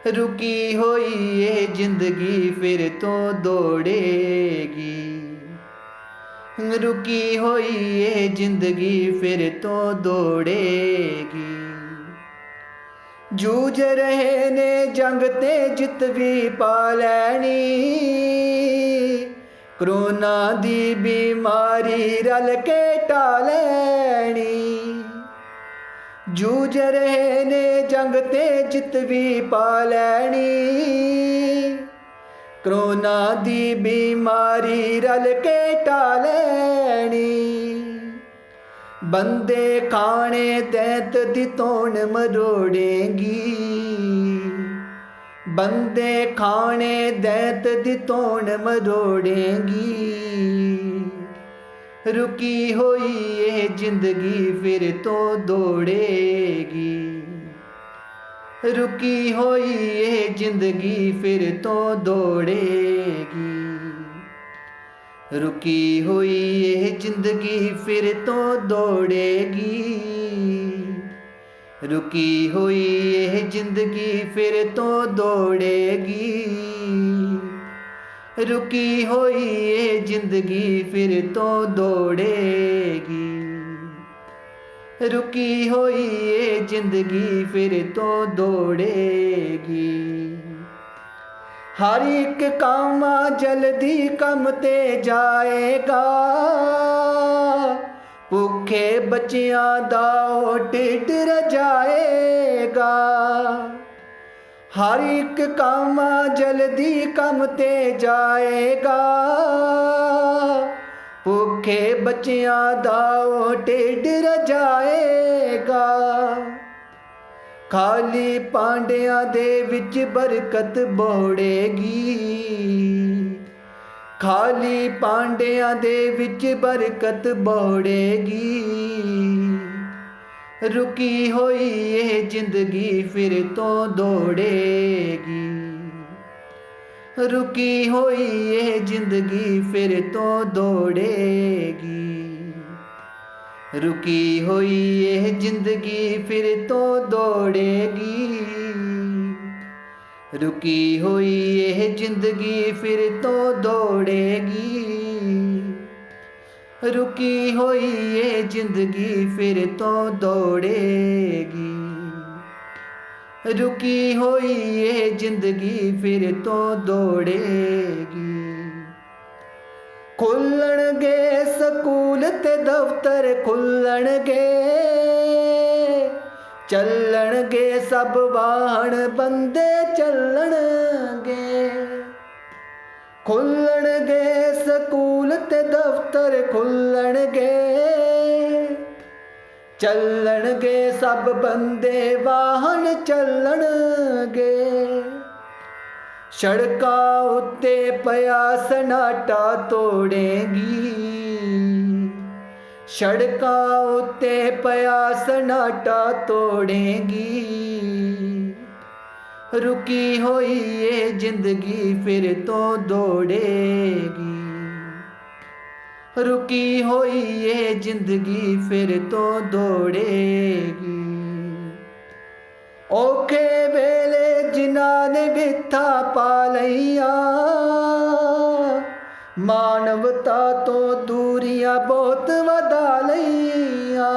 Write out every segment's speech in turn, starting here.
रुकी होई ये जिंदगी फिर तो दौड़ेगी। रुकी हुई ये जिंदगी फिर तो दौड़ेगी। जूझ रहे ने जंग ते जित भी पा लैनी। कोरोना दी बीमारी रल के टा लैनी। जूझ रहे ने जंग ते जित भी पा लैनी। कोरोना दी बीमारी रल के टा लैनी। बंदे खाने दैत दी तोड़ मरोड़ेंगी। बंदे खाने दैत दी तोड़ मरोड़ेंगी। रुकी हुई ये जिंदगी फिर तो दौड़ेगी। रुकी हुई ये जिंदगी फिर तो दौड़ेगी। रुकी हुई ये जिंदगी फिर तो दौड़ेगी। रुकी हुई ये जिंदगी फिर तो दौड़ेगी। रुकी हुई ये जिंदगी फिर तो दौड़ेगी। रुकी हुई ये जिंदगी फिर तो दौड़ेगी। हर एक काम जल्दी कम ते जाएगा। भुखे बच्चियां दा ढिड रजाएगा। हर एक काम जल्दी कम ते जाएगा। भुखे बच्चियां दा ढिड रजाएगा। खाली पांडियां दे विच बरकत बोड़ेगी। खाली पांडियां दे विच बरकत बोड़ेगी। रुकी हुई ये जिंदगी फिर तो दौड़ेगी। रुकी हुई ये जिंदगी फिर तो दौड़ेगी। रुकी हुई ये जिंदगी फिर तो दौड़ेगी। रुकी हुई ये जिंदगी फिर तो दौड़ेगी। रुकी हुई ये जिंदगी फिर तो दौड़ेगी। रुकी हुई ये जिंदगी फिर तो दौड़ेगी। खुलणगे स्कूल ते दफ्तर खुलणगे। चलणगे सब वाहन बंदे चलणगे। खुलणगे स्कूल ते दफ्तर खुलणगे। चलणगे सब बंदे वाहन चलणगे। सड़कां उत्ते पिया सन्नाटा तोड़ेगी। सड़कां उत्ते पिया सन्नाटा तोड़ेगी। रुकी हुई ये जिंदगी फिर तो दौड़ेगी। रुकी हुई ये जिंदगी फिर तो दौड़ेगी। औखे वेले जिन्हां ने बिथा पा लईया। मानवता तो दूरियां बहुत वधा लईया।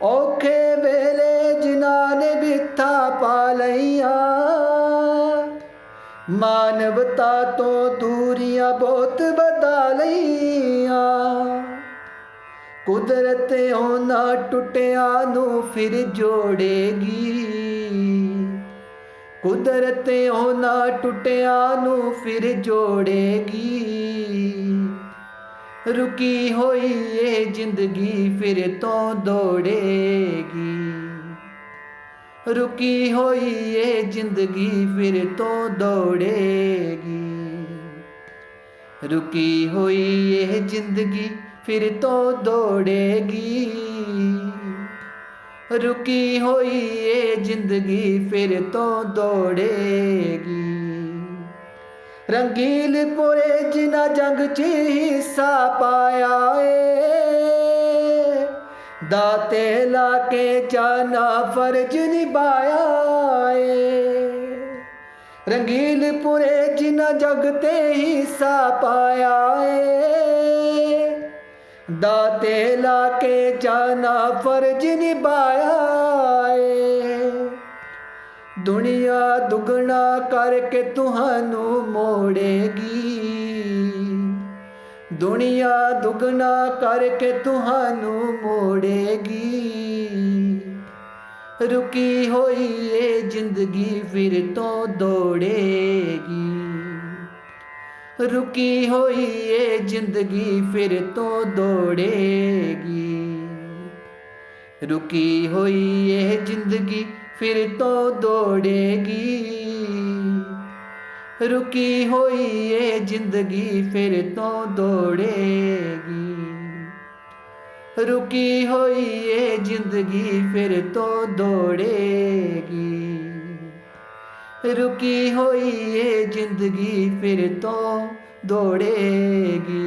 औखे वेले जिन्हां ने बिथा पा लईया। मानवता तो दूरियां बहुत वधा लईया। कुदरत होना टुटिया नू फिर जोड़ेगी। कुदरत होना टुटिया नू फिर जोड़ेगी। रुकी हुई ये जिंदगी फिर तो दौड़ेगी। रुकी हुई ये जिंदगी फिर तो दौड़ेगी। रुकी हुई ये जिंदगी फिर तो दौड़ेगी। रुकी हुई ये जिंदगी फिर तो दौड़ेगी। रंगीलपुरे जिन्हां जंग च हिस्सा पाया है। दाते लाके जाना फर्ज निभाया है। रंगीलपुरे जिना जगते हिस्सा पाया है। दाते लाके जाना फर्ज निभाया है। दुनिया दुगना करके तुहानू मोड़ेगी। दुनिया दुगना करके तुहानू मोड़ेगी। रुकी होई ये जिंदगी फिर तो दौड़ेगी। रुकी हुई ये जिंदगी फिर तो दौड़ेगी। रुकी हुई ये जिंदगी फिर तो दौड़ेगी। रुकी हुई ये जिंदगी फिर तो दौड़ेगी। रुकी हुई ये जिंदगी फिर तो दौड़ेगी। रुकी हुई ये जिंदगी फिर तो दौड़ेगी।